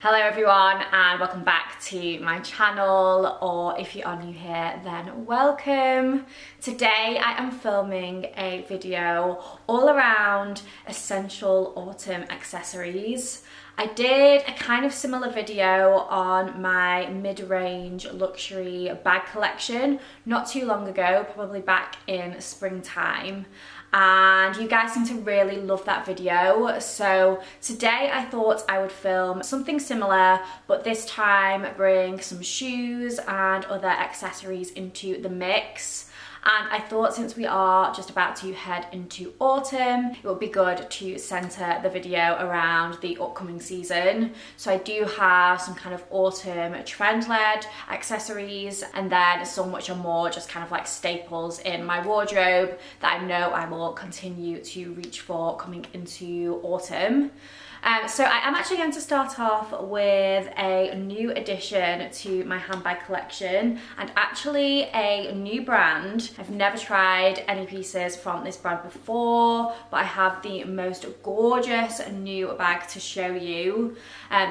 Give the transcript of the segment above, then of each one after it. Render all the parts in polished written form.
Hello everyone and welcome back to my channel, or if you are new here then welcome. Today I am filming a video all around essential autumn accessories. I did a kind of similar video on my mid-range luxury bag collection not too long ago, probably back in springtime. And you guys seem to really love that video, so today I thought I would film something similar, but this time bring some shoes and other accessories into the mix. And I thought since we are just about to head into autumn, it would be good to centre the video around the upcoming season. So I do have some kind of autumn trend-led accessories, and then some which are more just kind of like staples in my wardrobe that I know I will continue to reach for coming into autumn. So I am actually going to start off with a new addition to my handbag collection, and actually a new brand. I've never tried any pieces from this brand before, but I have the most gorgeous new bag to show you.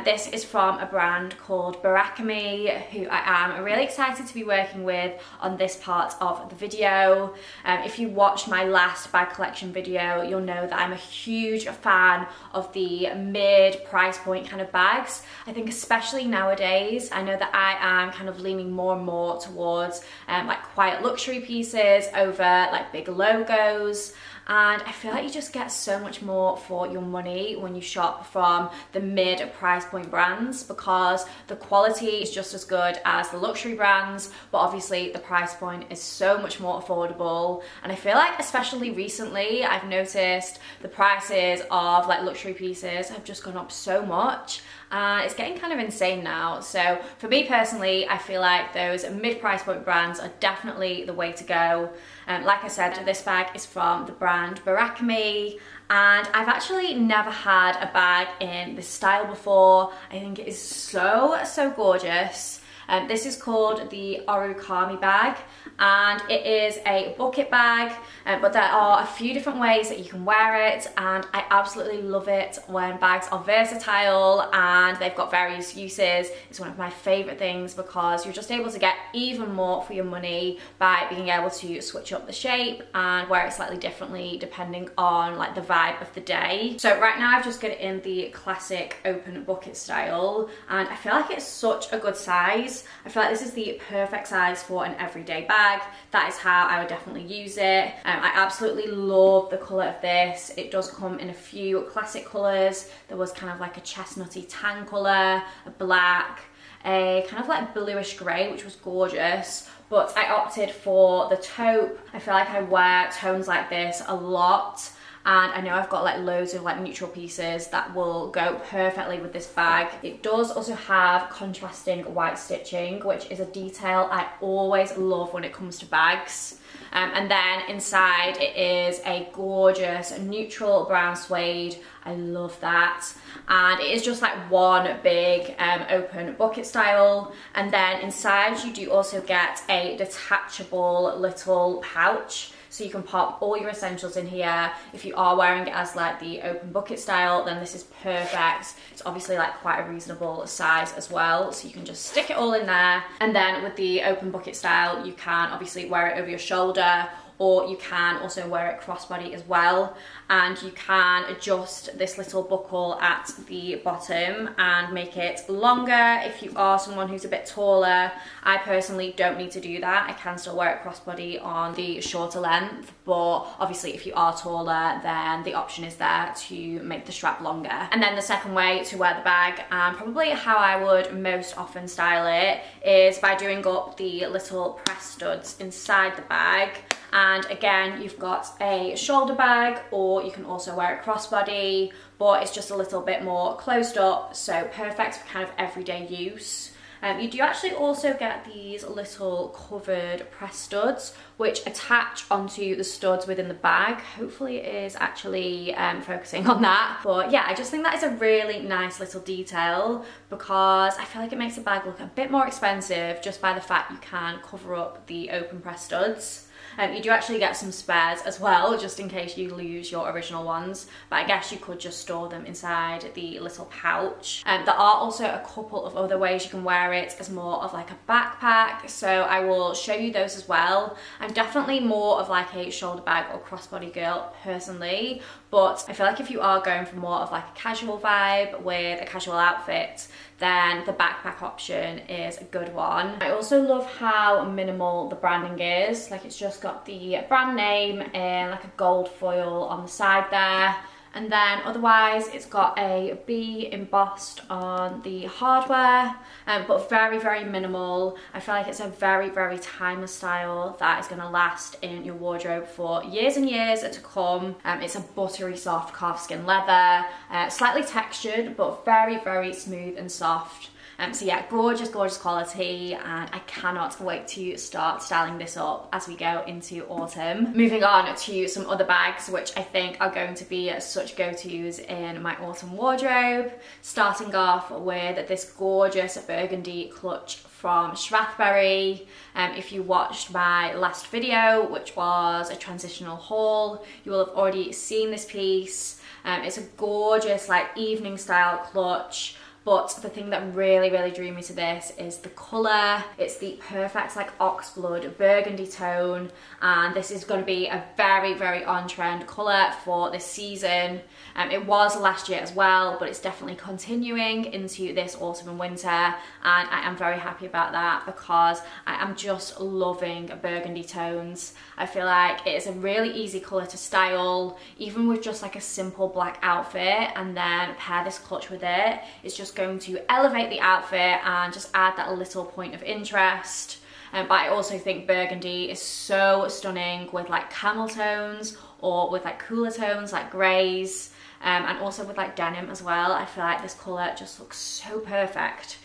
This is from a brand called Beracamy, who I am really excited to be working with on this part of the video. If you watched my last bag collection video, you'll know that I'm a huge fan of the mid price point kind of bags. I think especially nowadays, I know that I am kind of leaning more and more towards like quiet luxury pieces over like big logos. And I feel like you just get so much more for your money when you shop from the mid price point brands, because the quality is just as good as the luxury brands, but obviously the price point is so much more affordable. And I feel like especially recently I've noticed the prices of like luxury pieces have just gone up so much. It's getting kind of insane now. So for me personally, I feel like those mid-price point brands are definitely the way to go. Like I said, this bag is from the brand Beracamy, and I've actually never had a bag in this style before. I think it is so gorgeous. This is called the Beracamy bag, and it is a bucket bag, but there are a few different ways that you can wear it, and I absolutely love it when bags are versatile and they've got various uses. It's one of my favourite things because you're just able to get even more for your money by being able to switch up the shape and wear it slightly differently depending on like the vibe of the day. So right now I've just got it in the classic open bucket style, and I feel like it's such a good size. I feel like this is the perfect size for an everyday bag. That is how I would definitely use it. I absolutely love the colour of this. It does come in a few classic colours. There was kind of like a chestnutty tan colour, a black, a kind of like bluish grey, which was gorgeous. But I opted for the taupe. I feel like I wear tones like this a lot, and I know I've got like loads of like neutral pieces that will go perfectly with this bag. It does also have contrasting white stitching, which is a detail I always love when it comes to bags. And then inside it is a gorgeous neutral brown suede. I love that. And it is just like one big open bucket style. And then inside you do also get a detachable little pouch, so you can pop all your essentials in here. If you are wearing it as like the open bucket style, then this is perfect. It's obviously like quite a reasonable size as well, so you can just stick it all in there. And then with the open bucket style, you can obviously wear it over your shoulder, or you can also wear it crossbody as well. And you can adjust this little buckle at the bottom and make it longer if you are someone who's a bit taller. I personally don't need to do that. I can still wear it crossbody on the shorter length, but obviously if you are taller, then the option is there to make the strap longer. And then the second way to wear the bag, and probably how I would most often style it, is by doing up the little press studs inside the bag. And again, you've got a shoulder bag, or you can also wear it crossbody, but it's just a little bit more closed up, so perfect for kind of everyday use. You do actually also get these little covered press studs which attach onto the studs within the bag. Hopefully it is actually focusing on that. But yeah, I just think that is a really nice little detail, because I feel like it makes the bag look a bit more expensive just by the fact you can cover up the open press studs. You do actually get some spares as well, just in case you lose your original ones, but I guess you could just store them inside the little pouch. There are also a couple of other ways you can wear it as more of like a backpack, so I will show you those as well. I'm definitely more of like a shoulder bag or crossbody girl personally, but I feel like if you are going for more of like a casual vibe with a casual outfit, then the backpack option is a good one. I also love how minimal the branding is. Like, it's just got the brand name in like a gold foil on the side there. And then otherwise it's got a bee embossed on the hardware, but very, very minimal. I feel like it's a very, very timeless style that is going to last in your wardrobe for years and years to come. It's a buttery soft calfskin leather, slightly textured, but very, very smooth and soft. So yeah, gorgeous, gorgeous quality, and I cannot wait to start styling this up as we go into autumn. Moving on to some other bags, which I think are going to be such go-tos in my autumn wardrobe. Starting off with this gorgeous burgundy clutch from Strathberry. If you watched my last video, which was a transitional haul, you will have already seen this piece. It's a gorgeous like evening style clutch. But the thing that really, really drew me to this is the colour. It's the perfect like oxblood burgundy tone, and this is going to be a very, very on-trend colour for this season. It was last year as well, but it's definitely continuing into this autumn and winter, and I am very happy about that because I am just loving burgundy tones. I feel like it is a really easy colour to style, even with just like a simple black outfit, and then pair this clutch with it. It's just going to elevate the outfit and just add that little point of interest. But I also think burgundy is so stunning with like camel tones or with like cooler tones like greys, and also with like denim as well. I feel like this colour just looks so perfect.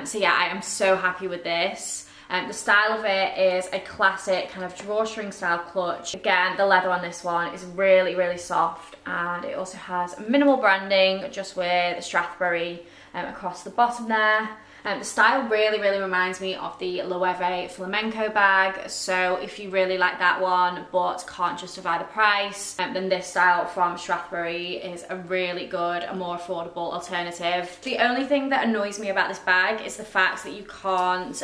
So yeah, I am so happy with this. The style of it is a classic kind of drawstring style clutch. Again, the leather on this one is really, really soft, and it also has minimal branding just with Strathberry across the bottom there. The style really, really reminds me of the Loewe flamenco bag, so if you really like that one but can't justify the price, then this style from Strathberry is a really good, a more affordable alternative. The only thing that annoys me about this bag is the fact that you can't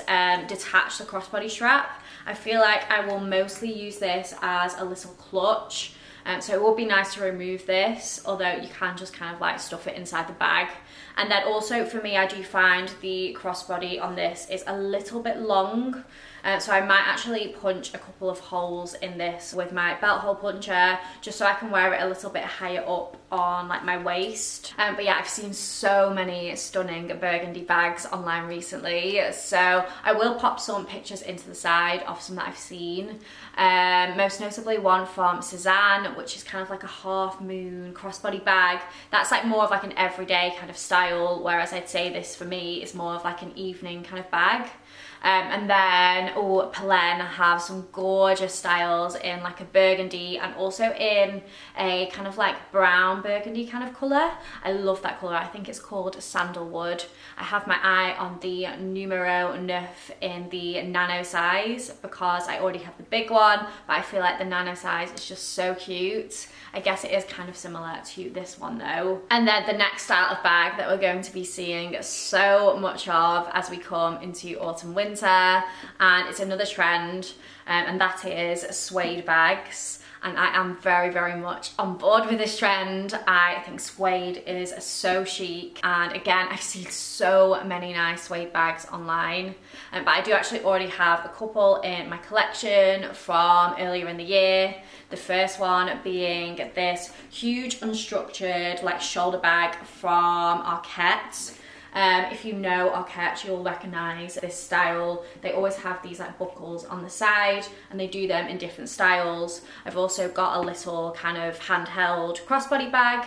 detach the crossbody strap. I feel like I will mostly use this as a little clutch. So it would be nice to remove this, although you can just kind of like stuff it inside the bag. And then also for me, I do find the crossbody on this is a little bit long. So I might actually punch a couple of holes in this with my belt hole puncher, just so I can wear it a little bit higher up on like my waist. But yeah, I've seen so many stunning burgundy bags online recently, so I will pop some pictures into the side of some that I've seen. Most notably one from Cezanne, which is kind of like a half moon crossbody bag. That's like more of like an everyday kind of style, whereas I'd say this for me is more of like an evening kind of bag. And then, Polene have some gorgeous styles in like a burgundy and also in a kind of like brown burgundy kind of colour. I love that colour. I think it's called sandalwood. I have my eye on the numero 9 in the nano size because I already have the big one, but I feel like the nano size is just so cute. I guess it is kind of similar to this one though. And then the next style of bag that we're going to be seeing so much of as we come into autumn winter, and it's another trend, and that is suede bags. And I am very, very much on board with this trend. I think suede is so chic, and again, I've seen so many nice suede bags online, but I do actually already have a couple in my collection from earlier in the year. The first one being this huge unstructured like shoulder bag from Arquette. If you know Arquette, you'll recognise this style. They always have these like buckles on the side, and they do them in different styles. I've also got a little kind of handheld crossbody bag,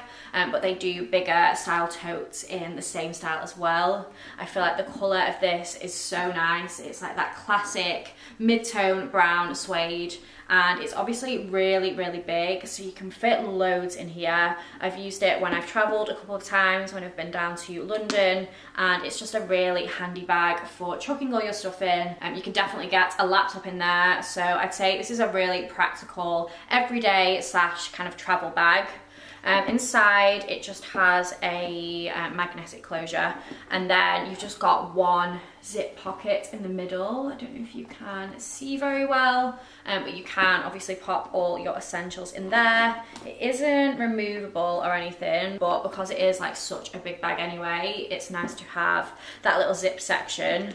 but they do bigger style totes in the same style as well. I feel like the colour of this is so nice. It's like that classic mid-tone brown suede, and it's obviously really, really big, so you can fit loads in here. I've used it when I've travelled a couple of times, when I've been down to London, and it's just a really handy bag for chucking all your stuff in. You can definitely get a laptop in there, so I'd say this is a really practical everyday slash kind of travel bag. Inside it just has a magnetic closure, and then you've just got one zip pocket in the middle. I don't know if you can see very well, but you can obviously pop all your essentials in there. It isn't removable or anything, but because it is like such a big bag anyway, it's nice to have that little zip section.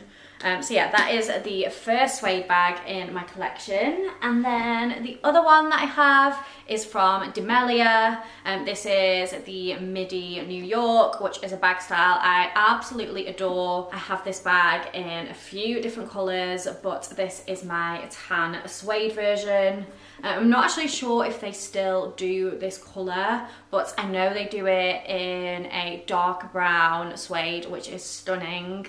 So yeah, that is the first suede bag in my collection. And then the other one that I have is from Demellier. This is the Midi New York, which is a bag style I absolutely adore. I have this bag in a few different colours, but this is my tan suede version. I'm not actually sure if they still do this colour, but I know they do it in a dark brown suede, which is stunning,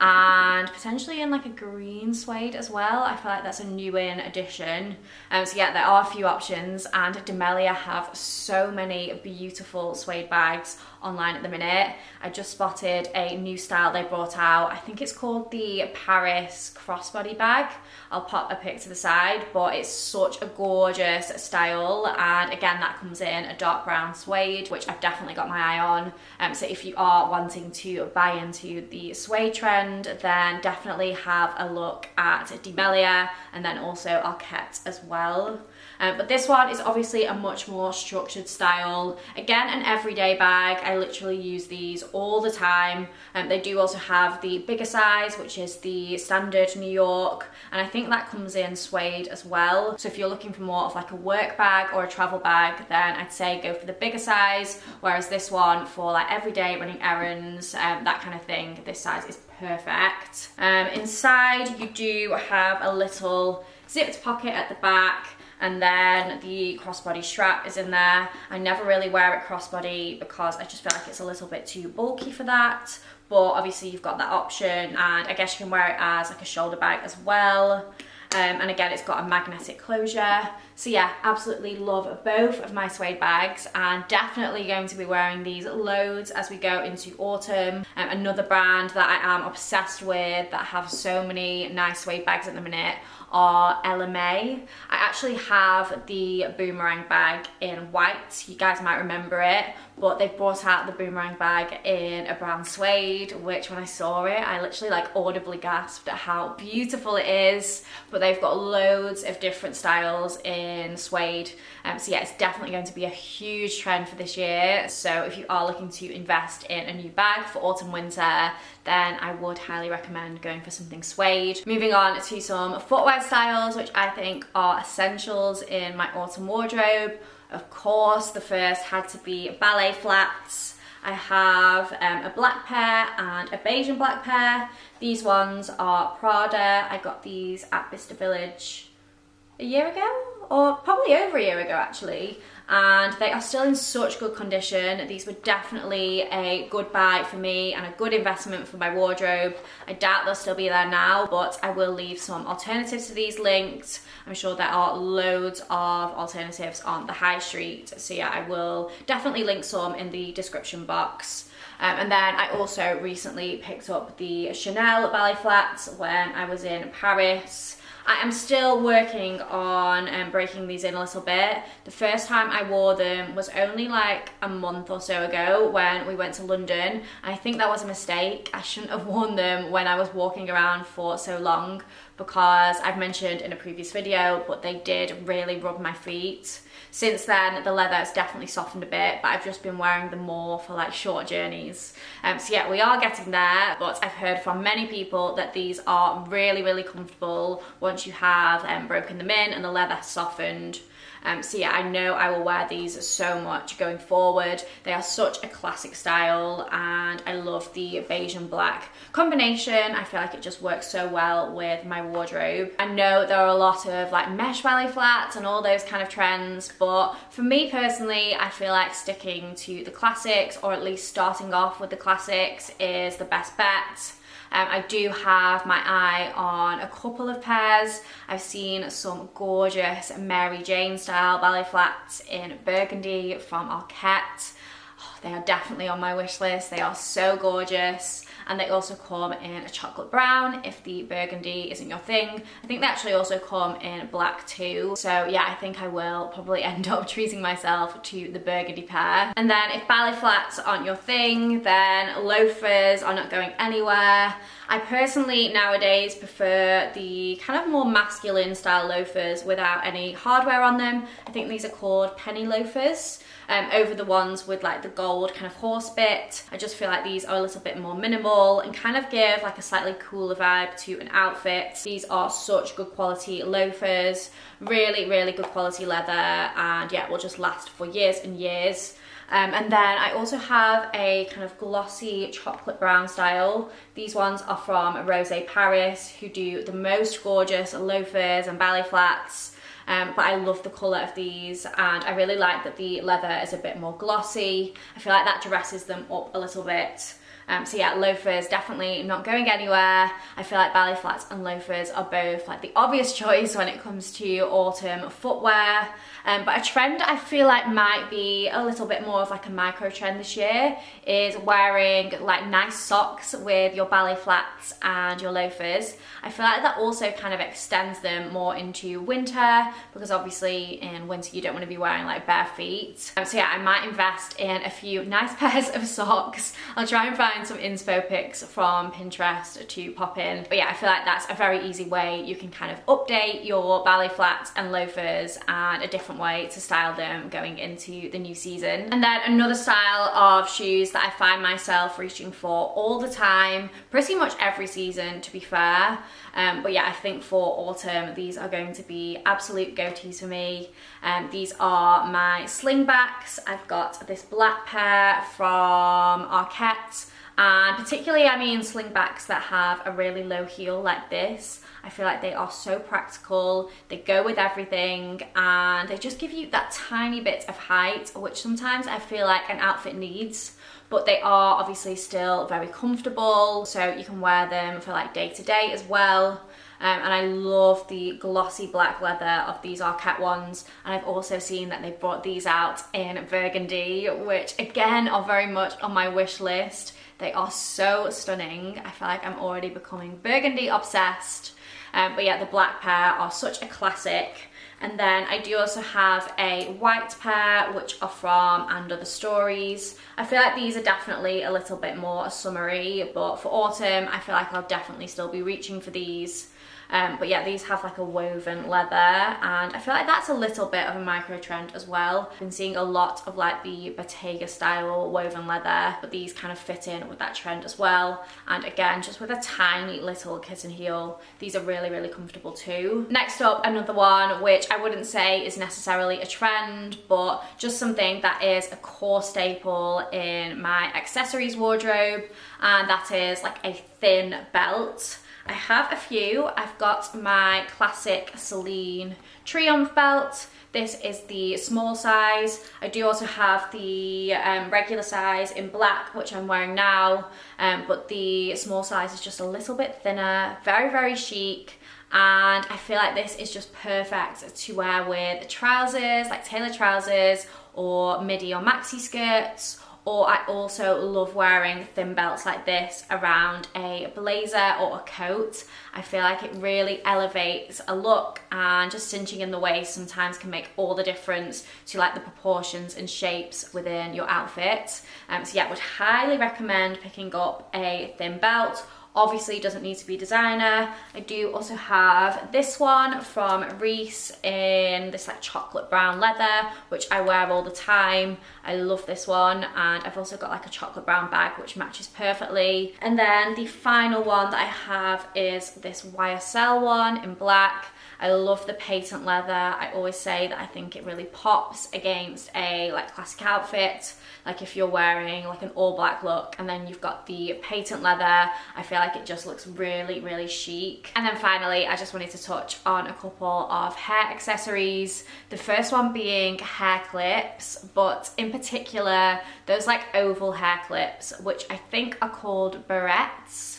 and potentially in like a green suede as well. I feel like that's a new in addition. So yeah, there are a few options, and Demellier have so many beautiful suede bags online at the minute. I just spotted a new style they brought out. I think it's called the Paris crossbody bag. I'll pop a pic to the side, but it's such a gorgeous style, and again that comes in a dark brown suede, which I've definitely got my eye on. So if you are wanting to buy into the suede trend, then definitely have a look at Demellier, and then also Arquette as well. But this one is obviously a much more structured style. Again, an everyday bag. I literally use these all the time. They do also have the bigger size, which is the standard New York, and I think that comes in suede as well. So if you're looking for more of like a work bag or a travel bag, then I'd say go for the bigger size, whereas this one for like everyday running errands, that kind of thing, this size is perfect. Inside you do have a little zipped pocket at the back, and then the crossbody strap is in there. I never really wear it crossbody because I just feel like it's a little bit too bulky for that, but obviously you've got that option, and I guess you can wear it as like a shoulder bag as well. And again, it's got a magnetic closure. So yeah, absolutely love both of my suede bags, and definitely going to be wearing these loads as we go into autumn. Another brand that I am obsessed with that have so many nice suede bags at the minute are LMA. I actually have the boomerang bag in white. You guys might remember it, but they've brought out the boomerang bag in a brown suede, which when I saw it, I literally like audibly gasped at how beautiful it is. But they've got loads of different styles in suede. So yeah, it's definitely going to be a huge trend for this year. So if you are looking to invest in a new bag for autumn winter, then I would highly recommend going for something suede. Moving on to some footwear styles, which I think are essentials in my autumn wardrobe. Of course, the first had to be ballet flats. I have a black pair and a beige and black pair. These ones are Prada. I got these at Bicester Village a year ago, or probably over a year ago actually, and they are still in such good condition. These were definitely a good buy for me and a good investment for my wardrobe. I doubt they'll still be there now, but I will leave some alternatives to these linked. I'm sure there are loads of alternatives on the high street, so yeah, I will definitely link some in the description box. And then I also recently picked up the Chanel ballet flats when I was in Paris. I am still working on breaking these in a little bit. The first time I wore them was only like a month or so ago when we went to London. I think that was a mistake. I shouldn't have worn them when I was walking around for so long, because I've mentioned in a previous video, but they did really rub my feet. Since then, the leather has definitely softened a bit, but I've just been wearing them more for like short journeys. So yeah, we are getting there, but I've heard from many people that these are really, really comfortable once you have broken them in and the leather has softened. So yeah, I know I will wear these so much going forward. They are such a classic style, and I love the beige and black combination. I feel like it just works so well with my wardrobe. I know there are a lot of like mesh ballet flats and all those kind of trends, but for me personally, I feel like sticking to the classics, or at least starting off with the classics, is the best bet. I do have my eye on a couple of pairs. I've seen some gorgeous Mary Jane style ballet flats in burgundy from Arquette. Oh, they are definitely on my wish list. They are so gorgeous. and they also come in a chocolate brown if the burgundy isn't your thing. I think they actually also come in black too. So yeah, I think I will probably end up treating myself to the burgundy pair. And then if ballet flats aren't your thing, then loafers are not going anywhere. I personally nowadays prefer the kind of more masculine style loafers without any hardware on them. I think these are called penny loafers. Over the ones with like the gold kind of horse bit. I just feel like these are a little bit more minimal and kind of give like a slightly cooler vibe to an outfit. These are such good quality loafers, really, really good quality leather, and yeah, will just last for years and years. And then I also have a kind of glossy chocolate brown style. These ones are from Rosé Paris, who do the most gorgeous loafers and ballet flats. But I love the colour of these, and I really like that the leather is a bit more glossy. I feel like that dresses them up a little bit. So yeah, loafers definitely not going anywhere. I feel like ballet flats and loafers are both like the obvious choice when it comes to autumn footwear. But a trend I feel like might be a little bit more of like a micro trend this year is wearing like nice socks with your ballet flats and your loafers. I feel like that also kind of extends them more into winter, because obviously in winter you don't want to be wearing like bare feet. So yeah, I might invest in a few nice pairs of socks. I'll try and find some inspo pics from Pinterest to pop in. But yeah, I feel like that's a very easy way you can kind of update your ballet flats and loafers, and a different way to style them going into the new season. And then another style of shoes that I find myself reaching for all the time, pretty much every season to be fair. But yeah, I think for autumn, these are going to be absolute go-tos for me. These are my slingbacks. I've got this black pair from Arquette. And particularly, I mean, slingbacks that have a really low heel like this. I feel like they are so practical, they go with everything, and they just give you that tiny bit of height, which sometimes I feel like an outfit needs. But they are obviously still very comfortable, so you can wear them for like day to day as well. And I love the glossy black leather of these Arquette ones. And I've also seen that they brought these out in burgundy, which again are very much on my wish list. They are so stunning. I feel like I'm already becoming burgundy obsessed. But yeah, the black pair are such a classic. And then I do also have a white pair, which are from And Other Stories. I feel like these are definitely a little bit more summery, but for autumn, I feel like I'll definitely still be reaching for these. But yeah, these have like a woven leather, and I feel like that's a little bit of a micro trend as well. I've been seeing a lot of like the Bottega style woven leather, but these kind of fit in with that trend as well. And again, just with a tiny little kitten heel, these are really, really comfortable too. Next up, another one, which I wouldn't say is necessarily a trend, but just something that is a core staple in my accessories wardrobe, and that is like a thin belt. I have a few. I've got my classic Celine Triomphe belt. This is the small size. I do also have the regular size in black, which I'm wearing now, but the small size is just a little bit thinner, very, very chic. And I feel like this is just perfect to wear with trousers, like tailored trousers, or midi or maxi skirts. Or I also love wearing thin belts like this around a blazer or a coat. I feel like it really elevates a look, and just cinching in the waist sometimes can make all the difference to like the proportions and shapes within your outfit. So yeah, would highly recommend picking up a thin belt. Obviously, it doesn't need to be designer. I do also have this one from Reiss in this like chocolate brown leather, which I wear all the time. I love this one, and I've also got like a chocolate brown bag which matches perfectly. And then the final one that I have is this YSL one in black. I love the patent leather. I always say that I think it really pops against a like classic outfit. Like if you're wearing like an all black look and then you've got the patent leather, I feel like it just looks really, really chic. And then finally, I just wanted to touch on a couple of hair accessories. The first one being hair clips, but in particular, those like oval hair clips, which I think are called barrettes.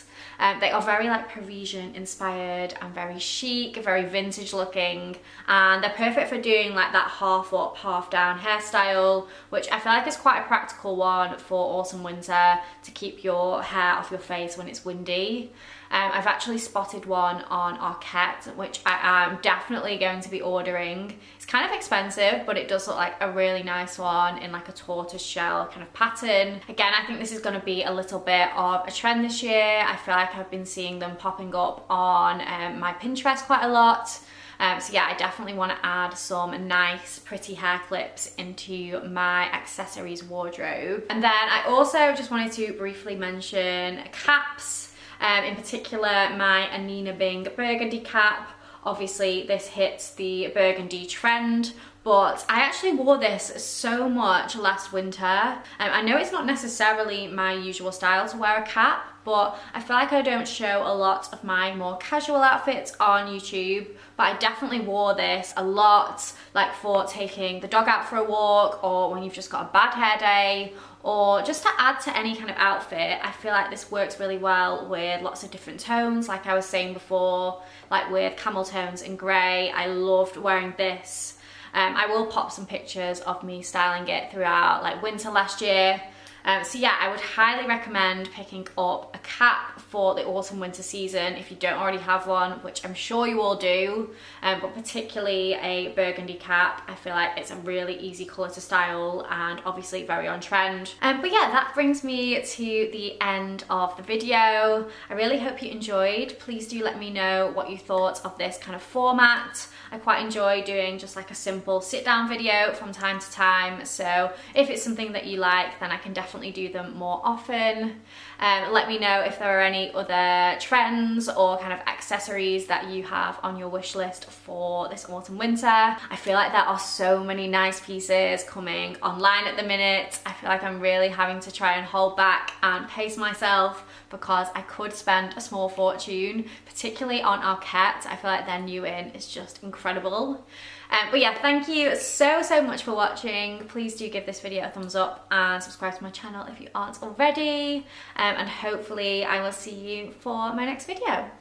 They are very like Parisian inspired and very chic, very vintage looking, and they're perfect for doing like that half up, half down hairstyle, which I feel like is quite a practical one for autumn winter to keep your hair off your face when it's windy. I've actually spotted one on Arket, which I am definitely going to be ordering. It's kind of expensive, but it does look like a really nice one in like a tortoise shell kind of pattern. Again, I think this is going to be a little bit of a trend this year. I feel like I've been seeing them popping up on my Pinterest quite a lot. So yeah, I definitely want to add some nice pretty hair clips into my accessories wardrobe. And then I also just wanted to briefly mention caps. In particular, my Anina Bing burgundy cap. Obviously, this hits the burgundy trend, but I actually wore this so much last winter. I know it's not necessarily my usual style to wear a cap, but I feel like I don't show a lot of my more casual outfits on YouTube, but I definitely wore this a lot, like for taking the dog out for a walk, or when you've just got a bad hair day, or just to add to any kind of outfit. I feel like this works really well with lots of different tones, like I was saying before, like with camel tones and grey. I loved wearing this. I will pop some pictures of me styling it throughout like winter last year. So yeah, I would highly recommend picking up a cap for the autumn winter season if you don't already have one, which I'm sure you all do, but particularly a burgundy cap. I feel like it's a really easy colour to style and obviously very on trend. But yeah, that brings me to the end of the video. I really hope you enjoyed. Please do let me know what you thought of this kind of format. I quite enjoy doing just like a simple sit down video from time to time, so if it's something that you like, then I can definitely do them more often. Let me know if there are any other trends or kind of accessories that you have on your wish list for this autumn winter. I feel like there are so many nice pieces coming online at the minute. I feel like I'm really having to try and hold back and pace myself because I could spend a small fortune, particularly on Arket. I feel like their new in is just incredible. But yeah, thank you so much for watching. Please do give this video a thumbs up and subscribe to my channel if you aren't already. And hopefully I will see you for my next video.